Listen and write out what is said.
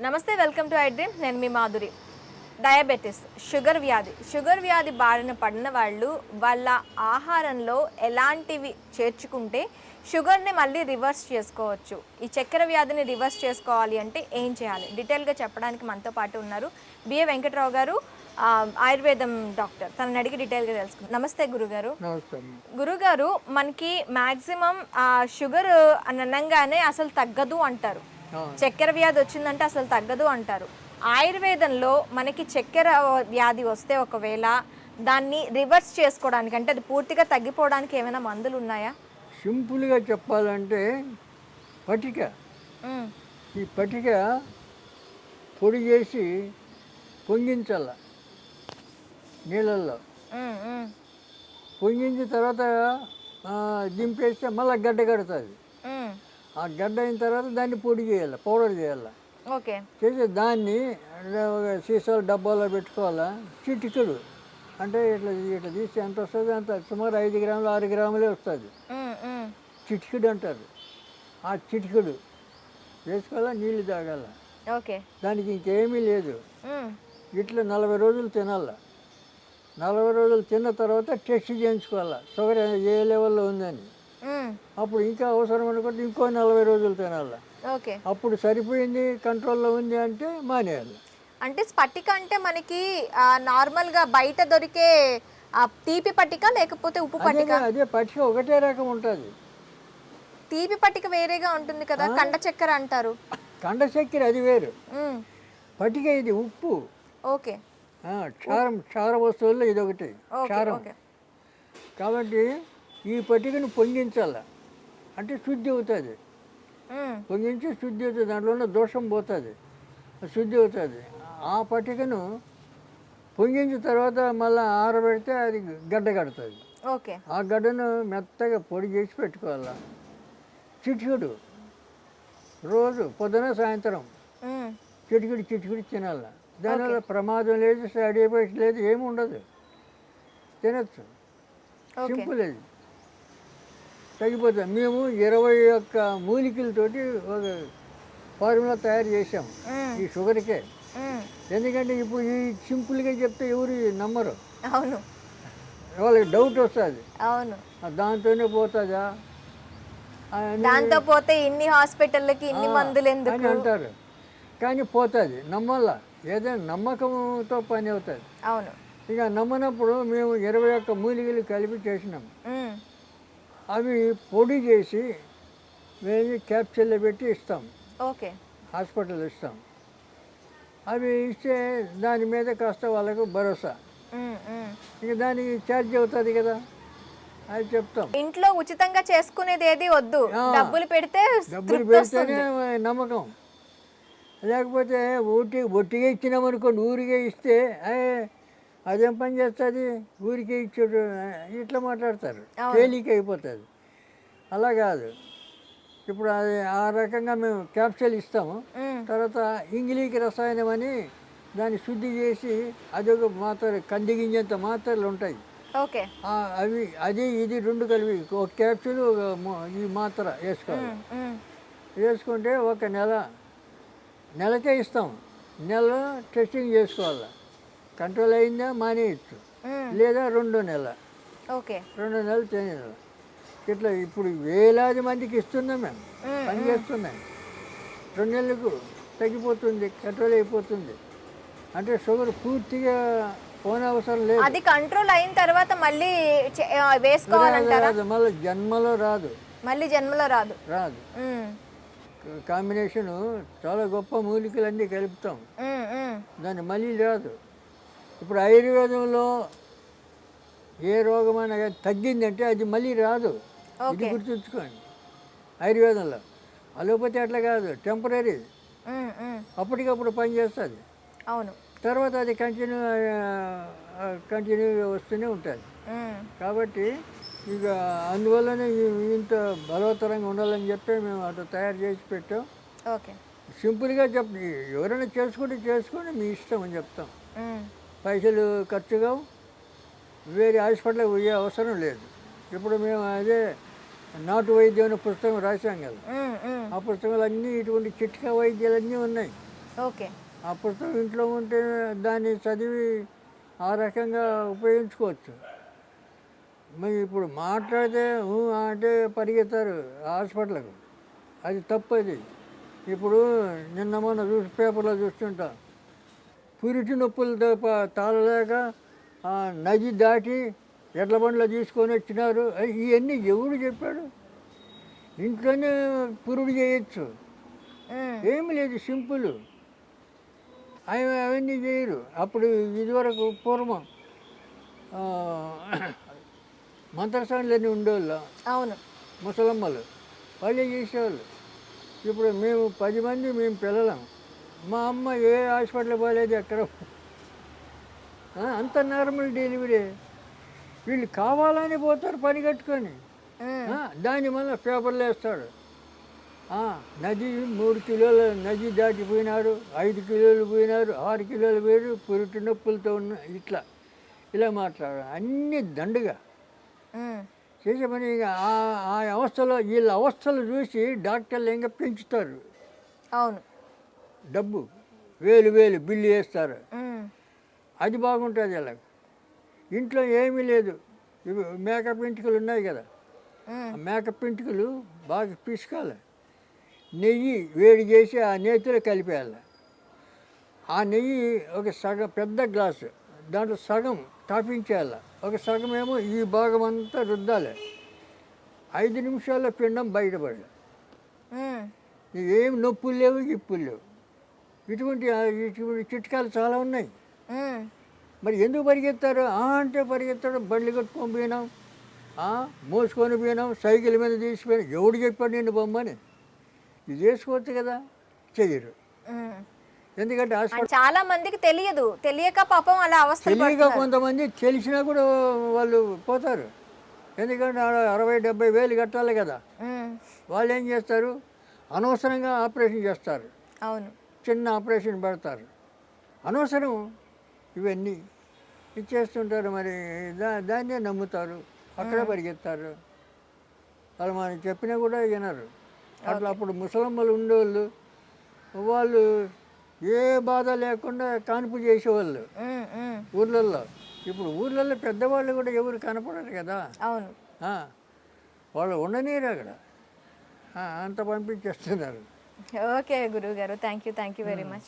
నమస్తే, welcome to I dream. నేను మీ Madhuri. Diabetes, sugar వ్యాధి బారిన పడిన వాళ్ళు వాళ్ళ ఆహారంలో ఎలాంటివి చేర్చుకుంటే షుగర్ని మళ్ళీ రివర్స్ చేసుకోవచ్చు, ఈ చక్కెర వ్యాధిని రివర్స్ చేసుకోవాలి అంటే ఏం చేయాలి, డీటెయిల్గా చెప్పడానికి మనతో పాటు ఉన్నారు బిఏ వెంకట్రావు గారు, ఆయుర్వేదం డాక్టర్. తనని అడిగి డీటెయిల్గా తెలుసుకుందాం. నమస్తే గురుగారు. గురుగారు, మనకి మ్యాక్సిమం షుగర్ అని అనగానే అసలు తగ్గదు అంటారు, చక్కెర వ్యాధి వచ్చిందంటే అసలు తగ్గదు అంటారు. ఆయుర్వేదంలో మనకి చక్కెర వ్యాధి వస్తే ఒకవేళ దాన్ని రివర్స్ చేసుకోవడానికి, అంటే అది పూర్తిగా తగ్గిపోవడానికి ఏమైనా మందులు ఉన్నాయా? సింపుల్గా చెప్పాలంటే పటిక, ఈ పటిక పొడి చేసి పొంగించాల నీళ్ళల్లో. పొంగించిన తర్వాత దింపేస్తే మళ్ళీ గడ్డ కడుతుంది. ఆ గడ్డ అయిన తర్వాత దాన్ని పొడి చేయాలి, పౌడర్ చేయాలి. ఓకే, చేసి దాన్ని సీసాలు డబ్బాలో పెట్టుకోవాలా. చిటికెడు అంటే ఇట్లా ఇట్లా తీసి ఎంత వస్తుంది అంత, సుమారు 5 గ్రాములు 6 గ్రాములే వస్తుంది. చిటికెడు అంటారు. ఆ చిటికెడు వేసుకోవాలా, నీళ్ళు తాగాల. ఓకే, దానికి ఇంకేమీ లేదు. ఇట్లా 40 రోజులు తినాల. 40 రోజులు తిన్న తర్వాత టెస్ట్ చేయించుకోవాలా, షుగర్ ఏ లెవెల్లో ఉందని. అప్పుడు ఇంకా అవసరం అనుకుంటే ఇంకో 40 రోజులు తినాలి. ఓకే, అప్పుడు సరిపోయింది, కంట్రోల్లో ఉంది అంటే మానేయాలి. అంటే స్పటిక అంటే మనకి నార్మల్గా బయట దొరికే తీపి పట్టిక లేకపోతే ఉప్పు పట్టిక? అదే పట్టిక ఒకటే రకం ఉంటుంది. తీపి పట్టిక వేరేగా ఉంటుంది కదా, కండ చక్కెర అంటారు. కండ చక్కెర అది వేరు, పట్టిక ఇది ఉప్పు. ఓకే, క్షార వస్తువుల్లో ఇది ఒకటి క్షారం. కాబట్టి ఈ పట్టికను పొంగించాల, అంటే శుద్ధి అవుతుంది. పొంగించి శుద్ధి అవుతుంది, దాంట్లో ఉన్న దోషం పోతుంది, శుద్ధి అవుతుంది. ఆ పట్టికను పొంగించిన తర్వాత మళ్ళీ ఆరబెడితే అది గడ్డ కడుతుంది. ఓకే, ఆ గడ్డను మెత్తగా పొడి చేసి పెట్టుకోవాలి. చిటికెడు రోజు పొద్దున సాయంత్రం చిటికెడు తినాలి. దానివల్ల ప్రమాదం లేదు, సైడ్ ఎఫెక్ట్ లేదు, ఏమి ఉండదు, తినచ్చు. సింపుల్ అది, తగ్గిపోతుంది. మేము 21 మూలికలతోటి ఒక ఫార్ములా తయారు చేసాం ఈ షుగర్కే. ఎందుకంటే ఇప్పుడు ఈ సింపుల్గా చెప్తే ఎవరు నమ్మరు. అవును, వాళ్ళకి డౌట్ వస్తుంది. అవును, దాంతోనే పోతుందా, దాంతో పోతే ఇన్ని హాస్పిటల్కి ఇన్ని మందులు ఎందుకు అని అంటారు. కానీ పోతుంది, నమ్మల్లా. ఏదైనా నమ్మకంతో పని అవుతుంది. అవును, ఇక నమ్మనప్పుడు మేము 21 మూలికలు కలిపి చేసినాం. అవి పొడి చేసి మేము క్యాప్సూల్లో పెట్టి ఇస్తాం. ఓకే, హాస్పిటల్ ఇస్తాం. అవి ఇస్తే దాని మీద కాస్త వాళ్ళకు భరోసా. ఇక దానికి ఛార్జ్ అవుతుంది కదా, అది చెప్తాం. ఇంట్లో ఉచితంగా చేసుకునేది ఏది వద్దు, డబ్బులు పెడితేనే నమ్మకం. లేకపోతే ఒట్టిగా ఇచ్చినామనుకోండి, ఊరికే ఇస్తే అదేం పని చేస్తుంది, ఊరికే ఇచ్చాడు ఇట్లా మాట్లాడతారు, తేలిక అయిపోతుంది. అలా కాదు. ఇప్పుడు అది ఆ రకంగా మేము క్యాప్సూల్ ఇస్తాము. తర్వాత ఇంగ్లీకి రసాయనం అని దాన్ని శుద్ధి చేసి అదొక మాత్ర, కంది గింజంత మాత్రలు ఉంటాయి. ఓకే, అవి అది ఇది 2 కలిపి ఒక క్యాప్సూల్ ఈ మాత్ర వేసుకోవాలి. వేసుకుంటే ఒక నెలకే ఇస్తాం. నెల టెస్టింగ్ చేసుకోవాలి, కంట్రోల్ అయిందా మానేయచ్చు, లేదా 2 నెలలు. ఓకే, 2 నెలలు తినేయాలి. ఇట్లా ఇప్పుడు వేలాది మందికి ఇస్తున్నాం, మేము పని చేస్తున్నాం. 2 నెలలకు తగ్గిపోతుంది, కంట్రోల్ అయిపోతుంది. అంటే షుగర్ పూర్తిగా పోనవసరం లేదు. అది కంట్రోల్ అయిన తర్వాత మళ్ళీ వేసుకోవాలంటారా? మళ్ళీ జన్మలో రాదు, రాదు. కాంబినేషను చాలా గొప్ప మూలికలన్నీ కలుపుతాం, దాన్ని మళ్ళీ రాదు. ఇప్పుడు ఆయుర్వేదంలో ఏ రోగమైనా తగ్గిందంటే అది మళ్ళీ రాదు, ఇది గుర్తుంచుకోండి. ఆయుర్వేదంలో అలోపతి అట్లా కాదు, టెంపరీ, అప్పటికప్పుడు పనిచేస్తుంది. అవును, తర్వాత అది కంటిన్యూగా వస్తూనే ఉంటుంది. కాబట్టి ఇక అందువల్లనే ఇంత బలవత్తరంగా ఉండాలని చెప్పి మేము అట్లా తయారు చేసి పెట్టాం. ఓకే, సింపుల్గా ఎవరైనా చేసుకోండి, మీ ఇష్టం అని చెప్తాం. పైసలు ఖర్చుగా వేరే హాస్పిటల్కి పోయే అవసరం లేదు. ఇప్పుడు మేము అదే నాటు వైద్యం అనే పుస్తకం రాశాం కదా, ఆ పుస్తకాలు అన్నీ ఇటువంటి చిట్కా వైద్యాలన్నీ ఉన్నాయి. ఓకే. ఆ పుస్తకం ఇంట్లో ఉంటే దాన్ని చదివి ఆ రకంగా ఉపయోగించుకోవచ్చు. మరి ఇప్పుడు మాట్లాడితే అంటే పరిగెత్తారు హాస్పిటల్కు. అది తప్పది. ఇప్పుడు నిన్న మొన్న పేపర్లో చూస్తుంటా, పురిటి నొప్పులతో తాళలేక నది దాటి ఎడ్ల బండ్లో తీసుకొని వచ్చినారు. ఇవన్నీ ఎవడు చెప్పాడు? ఇంట్లోనే పురుడు చేయొచ్చు, ఏమి లేదు, సింపుల్. అవన్నీ చేయరు. అప్పుడు ఇదివరకు పూర్వం మంత్రసానులన్నీ ఉండేవాళ్ళు, అవును. ముసలమ్మలు, వాళ్ళే చేసేవాళ్ళు. ఇప్పుడు మేము 10 మంది, మేము పిల్లలం. మా అమ్మ ఏ హాస్పిటల్ పోలేదు ఎక్కడ. అంత నార్మల్ డెలివరీ. వీళ్ళు కావాలని పోతారు పని కట్టుకొని. దాని వల్ల పేపర్లు వేస్తాడు, నది 3 కిలోల నది దాటిపోయినారు, 5 కిలోలు పోయినారు, 6 కిలోలు పోయారు, పురిటి నొప్పులతో ఉన్న ఇట్లా ఇలా మాట్లాడారు. అన్నీ దండుగా చేసే పని. ఆ అవస్థలో వీళ్ళ అవస్థలు చూసి డాక్టర్లు ఇంకా పెంచుతారు. అవును. డబ్బు వేలు బిల్లు వేస్తారు. అది బాగుంటుంది. ఇలా ఇంట్లో ఏమీ లేదు. ఇవి మేకప్ ఇంటికలు ఉన్నాయి కదా, ఆ మేకప్ ఇంటికలు బాగా పిసుకాలి, నెయ్యి వేడి చేసి ఆ నేతిలో కలిపేయాలి. ఆ నెయ్యి ఒక సగం పెద్ద గ్లాసు, దాంట్లో సగం తాపించేయాలి, ఒక సగం ఏమో ఈ భాగం అంతా రుద్దాలి. 5 నిమిషాల్లో పిండం బయటపడాలి. ఏం నొప్పులు లేవు, గిప్పులు లేవు. ఇటువంటి చిట్కాలు చాలా ఉన్నాయి. మరి ఎందుకు పరిగెత్తారు అంటే పరిగెత్తాడు. బండ్లు కట్టుకొని పోయినాం, మోసుకొని పోయినాం, సైకిల్ మీద తీసిపోయినాం. ఎవడు చెప్పాడు నిన్ను బొమ్మని? ఇది చేసుకోవచ్చు కదా, చెయ్యరు. ఎందుకంటే చాలా మందికి తెలియక పాపం అలా అవస్థ. తెలియక కొంతమంది తెలిసినా కూడా వాళ్ళు పోతారు. ఎందుకంటే 60-70 వేలు కట్టాలి కదా. వాళ్ళు ఏం చేస్తారు, అనవసరంగా ఆపరేషన్ చేస్తారు. అవును. చిన్న ఆపరేషన్ పెడతారు, అనవసరం. ఇవన్నీ ఇచ్చేస్తుంటారు. మరి దాన్నే నమ్ముతారు, అక్కడే పరిగెత్తారు. వాళ్ళు మనం చెప్పినా కూడా వినరు. అట్లా అప్పుడు ముసలమ్మలు ఉండేవాళ్ళు, వాళ్ళు ఏ బాధ లేకుండా కాన్పు చేసేవాళ్ళు ఊర్లల్లో. ఇప్పుడు ఊర్లలో పెద్దవాళ్ళు కూడా ఎవరు కనపడరు కదా. అవును. వాళ్ళు ఉండనీరు అక్కడ, అంత పంపించేస్తున్నారు. ఓకే గురువు గారు, థ్యాంక్ యూ వెరీ మచ్.